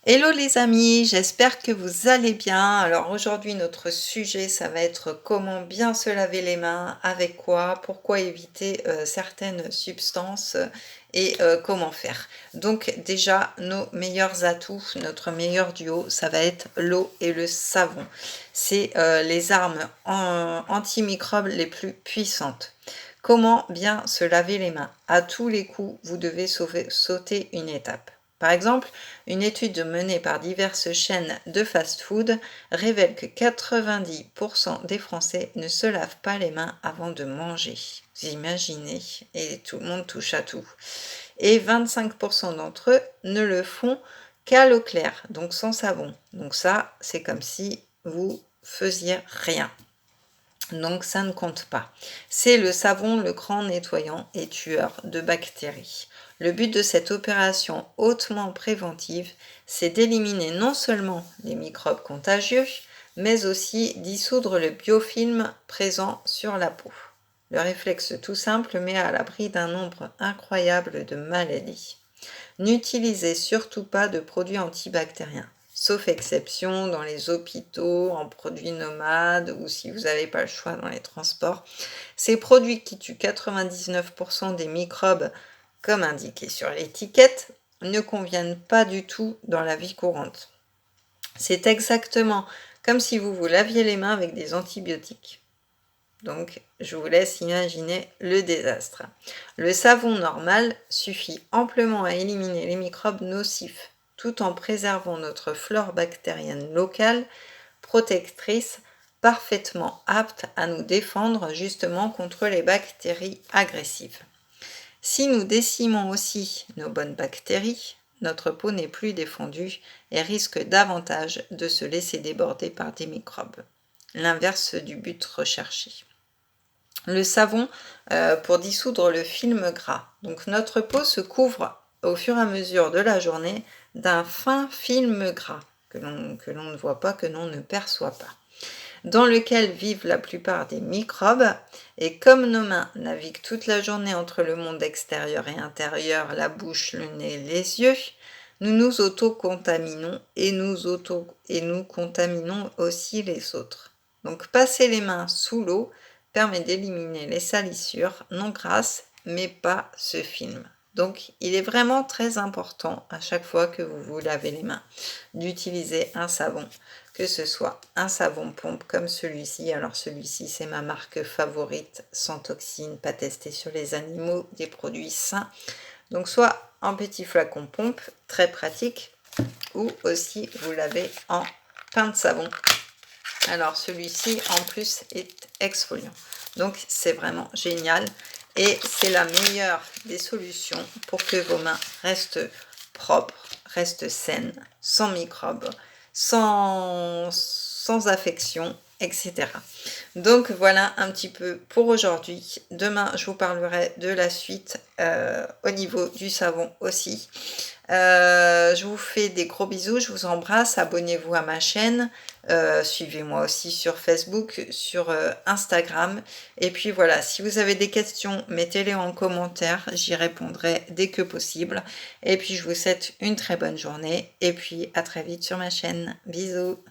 Hello les amis, j'espère que vous allez bien. Alors aujourd'hui notre sujet ça va être comment bien se laver les mains, avec quoi, pourquoi éviter certaines substances et comment faire. Donc déjà nos meilleurs atouts, notre meilleur duo, ça va être l'eau et le savon. C'est les armes antimicrobes les plus puissantes. Comment bien se laver les mains? À tous les coups, vous devez sauter une étape. Par exemple, une étude menée par diverses chaînes de fast-food révèle que 90% des Français ne se lavent pas les mains avant de manger. Vous imaginez? Et tout le monde touche à tout. Et 25% d'entre eux ne le font qu'à l'eau claire, donc sans savon. Donc ça, c'est comme si vous faisiez rien. Donc ça ne compte pas. C'est le savon le grand nettoyant et tueur de bactéries. Le but de cette opération hautement préventive, c'est d'éliminer non seulement les microbes contagieux, mais aussi dissoudre le biofilm présent sur la peau. Le réflexe tout simple met à l'abri d'un nombre incroyable de maladies. N'utilisez surtout pas de produits antibactériens, sauf exception dans les hôpitaux, en produits nomades ou si vous n'avez pas le choix dans les transports. Ces produits qui tuent 99% des microbes, comme indiqué sur l'étiquette, ne conviennent pas du tout dans la vie courante. C'est exactement comme si vous vous laviez les mains avec des antibiotiques. Donc, je vous laisse imaginer le désastre. Le savon normal suffit amplement à éliminer les microbes nocifs, tout en préservant notre flore bactérienne locale, protectrice, parfaitement apte à nous défendre justement contre les bactéries agressives. Si nous décimons aussi nos bonnes bactéries, notre peau n'est plus défendue et risque davantage de se laisser déborder par des microbes. L'inverse du but recherché. Le savon pour dissoudre le film gras. Donc notre peau se couvre au fur et à mesure de la journée d'un fin film gras que l'on ne voit pas, que l'on ne perçoit pas, dans lequel vivent la plupart des microbes. Et comme nos mains naviguent toute la journée entre le monde extérieur et intérieur, la bouche, le nez, les yeux, nous nous auto-contaminons et nous contaminons aussi les autres. Donc passer les mains sous l'eau permet d'éliminer les salissures non grasses, mais pas ce film. Donc il est vraiment très important à chaque fois que vous vous lavez les mains d'utiliser un savon, que ce soit un savon pompe comme celui-ci. Alors celui-ci c'est ma marque favorite, sans toxines, pas testé sur les animaux, des produits sains. Donc soit en petit flacon pompe, très pratique, ou aussi vous l'avez en pain de savon. Alors celui-ci en plus est exfoliant, donc c'est vraiment génial et c'est la meilleure des solutions pour que vos mains restent propres, restent saines, sans microbes, sans affection, etc. Donc voilà un petit peu pour aujourd'hui. Demain je vous parlerai de la suite au niveau du savon aussi. Je vous fais des gros bisous, je vous embrasse, abonnez-vous à ma chaîne, suivez-moi aussi sur Facebook, sur Instagram. Et puis voilà, si vous avez des questions, mettez-les en commentaire, j'y répondrai dès que possible. Et puis je vous souhaite une très bonne journée et puis à très vite sur ma chaîne. Bisous.